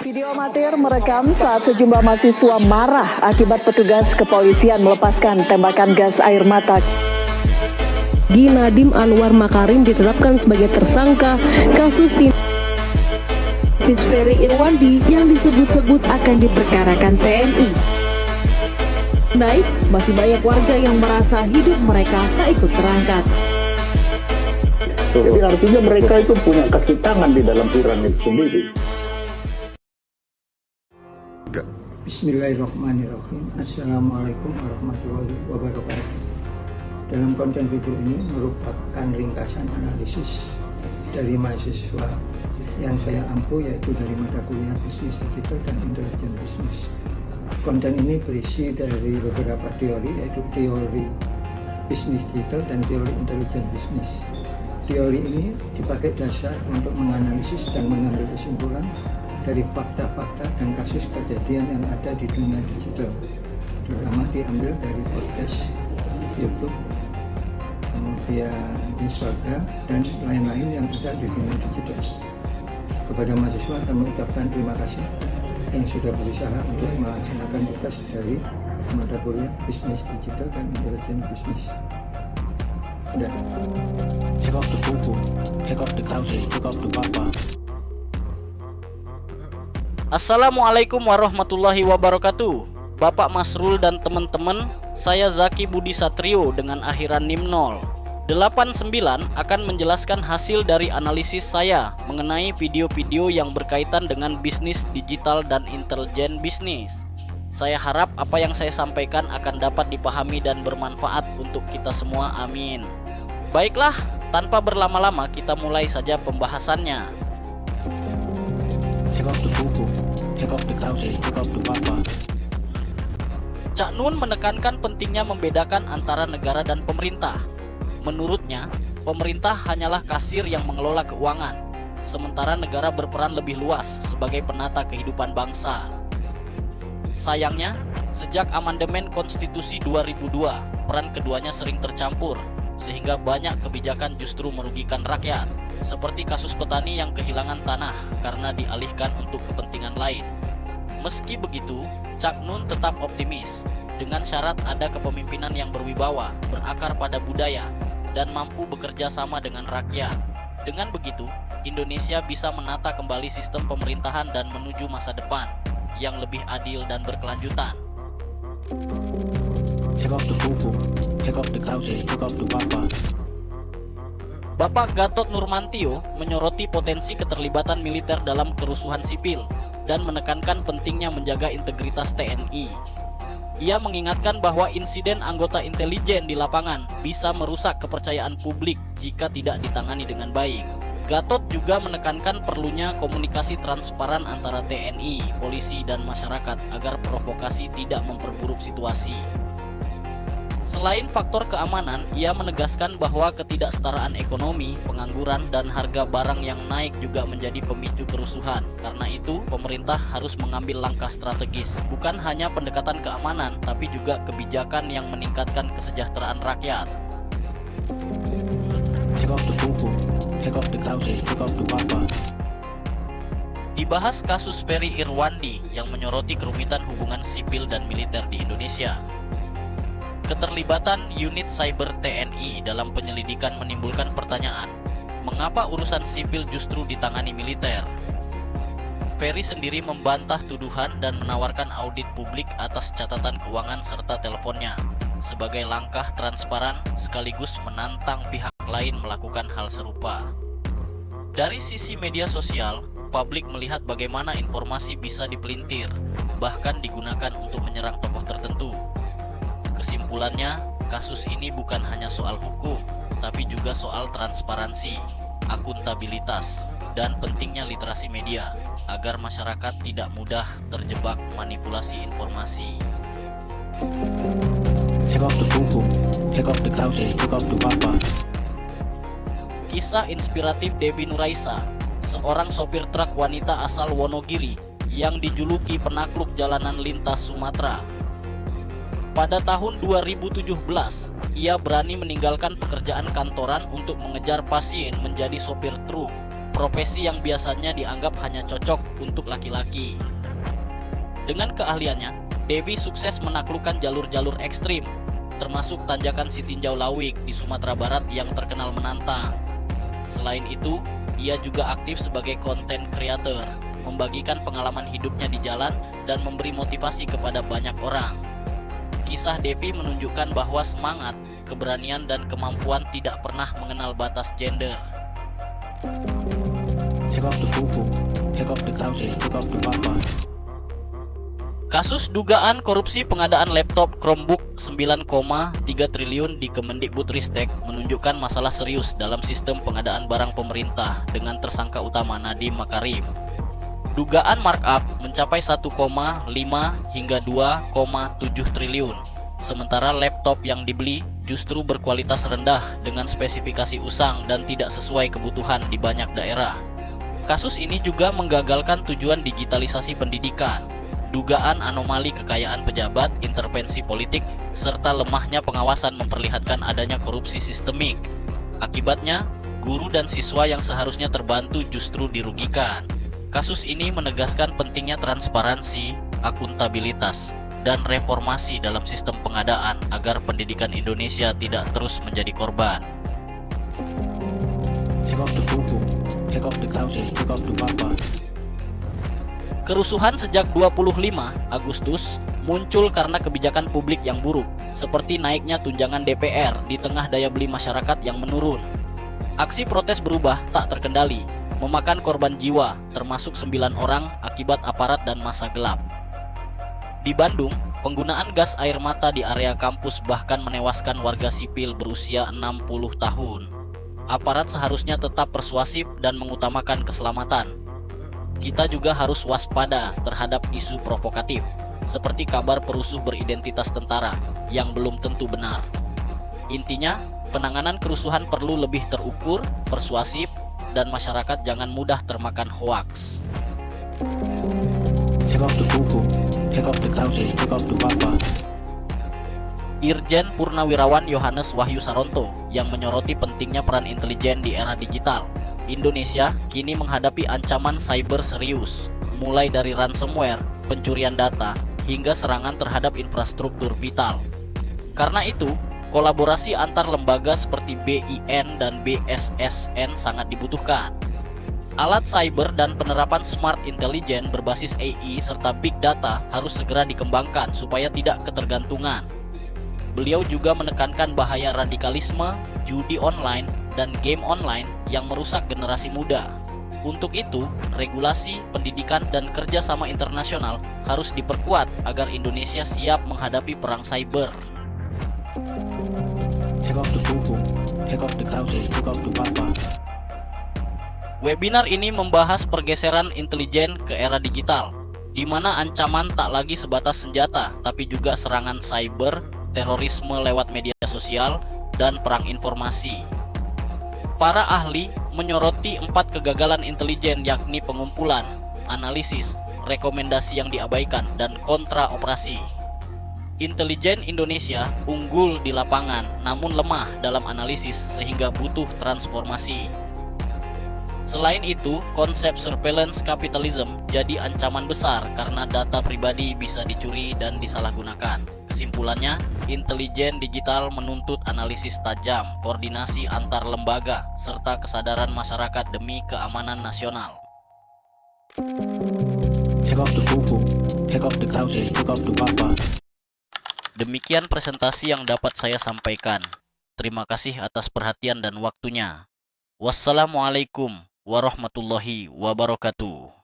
Video amatir merekam saat sejumlah mahasiswa marah akibat petugas kepolisian melepaskan tembakan gas air mata. Nadiem Anwar Makarim ditetapkan sebagai tersangka kasus Ferry Irwandi yang disebut-sebut akan diperkarakan TNI. Masih banyak warga yang merasa hidup mereka tak ikut terangkat. Jadi artinya mereka itu punya kaki tangan di dalam Iran itu sendiri. Bismillahirrahmanirrahim. Assalamualaikum warahmatullahi wabarakatuh. Dalam konten video ini merupakan ringkasan analisis dari mahasiswa yang saya ampu, yaitu dari mata kuliah Bisnis Digital dan Intelijen Bisnis. Konten ini berisi dari beberapa teori, yaitu teori Bisnis Digital dan teori Intelijen Bisnis. Teori ini dipakai dasar untuk menganalisis dan mengambil kesimpulan dari fakta-fakta dan kasus kejadian yang ada di dunia digital, terutama diambil dari podcast, YouTube, kemudian Instagram, dan lain-lain yang ada di dunia digital. Kepada mahasiswa kami ucapkan terima kasih yang sudah berusaha untuk melaksanakan tugas dari mata kuliah Bisnis Digital dan Intelijen Bisnis. Take off the fufu, take off the clouds, take off the papa. Assalamualaikum warahmatullahi wabarakatuh. Bapak Masrul dan teman-teman, saya Zaki Budi Satrio dengan akhiran NIM 089 akan menjelaskan hasil dari analisis saya mengenai video-video yang berkaitan dengan bisnis digital dan intelijen bisnis. Saya harap apa yang saya sampaikan akan dapat dipahami dan bermanfaat untuk kita semua, amin. Baiklah, tanpa berlama-lama kita mulai saja pembahasannya. Take off the fufu, take off the clouds, take off the papa. Cak Nun menekankan pentingnya membedakan antara negara dan pemerintah. Menurutnya, pemerintah hanyalah kasir yang mengelola keuangan, sementara negara berperan lebih luas sebagai penata kehidupan bangsa. Sayangnya, sejak amandemen Konstitusi 2002, peran keduanya sering tercampur, sehingga banyak kebijakan justru merugikan rakyat, seperti kasus petani yang kehilangan tanah karena dialihkan untuk kepentingan lain. Meski begitu, Cak Nun tetap optimis, dengan syarat ada kepemimpinan yang berwibawa, berakar pada budaya, dan mampu bekerja sama dengan rakyat. Dengan begitu, Indonesia bisa menata kembali sistem pemerintahan dan menuju masa depan yang lebih adil dan berkelanjutan. Take off the fufu, take off the clouds, take off the papa. Bapak Gatot Nurmantio menyoroti potensi keterlibatan militer dalam kerusuhan sipil dan menekankan pentingnya menjaga integritas TNI. Ia mengingatkan bahwa insiden anggota intelijen di lapangan bisa merusak kepercayaan publik jika tidak ditangani dengan baik. Gatot juga menekankan perlunya komunikasi transparan antara TNI, polisi, dan masyarakat agar provokasi tidak memperburuk situasi. Selain faktor keamanan, ia menegaskan bahwa ketidaksetaraan ekonomi, pengangguran, dan harga barang yang naik juga menjadi pemicu kerusuhan. Karena itu, pemerintah harus mengambil langkah strategis, bukan hanya pendekatan keamanan, tapi juga kebijakan yang meningkatkan kesejahteraan rakyat. Take off the fufu, take off the clouds, take off the papa. Dibahas kasus Ferry Irwandi yang menyoroti kerumitan hubungan sipil dan militer di Indonesia. Keterlibatan unit cyber TNI dalam penyelidikan menimbulkan pertanyaan, mengapa urusan sipil justru ditangani militer? Ferry sendiri membantah tuduhan dan menawarkan audit publik atas catatan keuangan serta teleponnya sebagai langkah transparan sekaligus menantang pihak lain melakukan hal serupa. Dari sisi media sosial, publik melihat bagaimana informasi bisa dipelintir, bahkan digunakan untuk menyerang tokoh tertentu. Kesimpulannya, kasus ini bukan hanya soal hukum, tapi juga soal transparansi, akuntabilitas, dan pentingnya literasi media, agar masyarakat tidak mudah terjebak manipulasi informasi. Take off the fufu, take off the clouds, take off the papa. Kisah inspiratif Debbie Nuraisa, seorang sopir truk wanita asal Wonogiri yang dijuluki penakluk jalanan lintas Sumatera. Pada tahun 2017, ia berani meninggalkan pekerjaan kantoran untuk mengejar pasien menjadi sopir truk. profesi yang biasanya dianggap hanya cocok untuk laki-laki. Dengan keahliannya, Devi sukses menaklukkan jalur-jalur ekstrim, termasuk tanjakan Sitinjau Lawik di Sumatera Barat yang terkenal menantang. Selain itu, ia juga aktif sebagai content creator, membagikan pengalaman hidupnya di jalan dan memberi motivasi kepada banyak orang. Kisah Devi menunjukkan bahwa semangat, keberanian, dan kemampuan tidak pernah mengenal batas gender. Take off the fufu, take off the clouds, take off the papa. Kasus dugaan korupsi pengadaan laptop Chromebook 9,3 triliun di Kemendikbudristek menunjukkan masalah serius dalam sistem pengadaan barang pemerintah dengan tersangka utama Nadiem Makarim. Dugaan markup mencapai 1,5 hingga 2,7 triliun. Sementara laptop yang dibeli justru berkualitas rendah dengan spesifikasi usang dan tidak sesuai kebutuhan di banyak daerah. Kasus ini juga menggagalkan tujuan digitalisasi pendidikan, dugaan anomali kekayaan pejabat, intervensi politik, serta lemahnya pengawasan memperlihatkan adanya korupsi sistemik. Akibatnya, guru dan siswa yang seharusnya terbantu justru dirugikan. Kasus ini menegaskan pentingnya transparansi, akuntabilitas, dan reformasi dalam sistem pengadaan agar pendidikan Indonesia tidak terus menjadi korban. Take off the fufu, take off the clouds, take off the papa. Kerusuhan sejak 25 Agustus muncul karena kebijakan publik yang buruk, seperti naiknya tunjangan DPR di tengah daya beli masyarakat yang menurun. Aksi protes berubah tak terkendali, memakan korban jiwa, termasuk 9 orang akibat aparat dan massa gelap. Di Bandung, penggunaan gas air mata di area kampus bahkan menewaskan warga sipil berusia 60 tahun. Aparat seharusnya tetap persuasif dan mengutamakan keselamatan. Kita juga harus waspada terhadap isu provokatif, seperti kabar perusuh beridentitas tentara yang belum tentu benar. Intinya, penanganan kerusuhan perlu lebih terukur, persuasif, dan masyarakat jangan mudah termakan hoaks. Take off the fufu, take off the clouds, take off the papa. Irjen Purnawirawan Yohanes Wahyu Saronto yang menyoroti pentingnya peran intelijen di era digital. Indonesia kini menghadapi ancaman cyber serius, mulai dari ransomware, pencurian data, hingga serangan terhadap infrastruktur vital. Karena itu, kolaborasi antar lembaga seperti BIN dan BSSN sangat dibutuhkan. Alat cyber dan penerapan smart intelligence berbasis AI serta big data harus segera dikembangkan supaya tidak ketergantungan. Beliau juga menekankan bahaya radikalisme, judi online, dan game online yang merusak generasi muda. Untuk itu, regulasi, pendidikan, dan kerjasama internasional harus diperkuat agar Indonesia siap menghadapi perang cyber. Take off the fufu, take off the clouds, take off the papa. Webinar ini membahas pergeseran intelijen ke era digital, di mana ancaman tak lagi sebatas senjata, tapi juga serangan cyber, terorisme lewat media sosial, dan perang informasi. Para ahli menyoroti 4 kegagalan intelijen, yakni pengumpulan, analisis, rekomendasi yang diabaikan, dan kontra operasi. Intelijen Indonesia unggul di lapangan, namun lemah dalam analisis sehingga butuh transformasi. Selain itu, konsep surveillance capitalism jadi ancaman besar karena data pribadi bisa dicuri dan disalahgunakan. Kesimpulannya, intelijen digital menuntut analisis tajam, koordinasi antar lembaga, serta kesadaran masyarakat demi keamanan nasional. Take off the fufu, take off the clouds, take off the papa. Demikian presentasi yang dapat saya sampaikan. Terima kasih atas perhatian dan waktunya. Wassalamualaikum warahmatullahi wabarakatuh.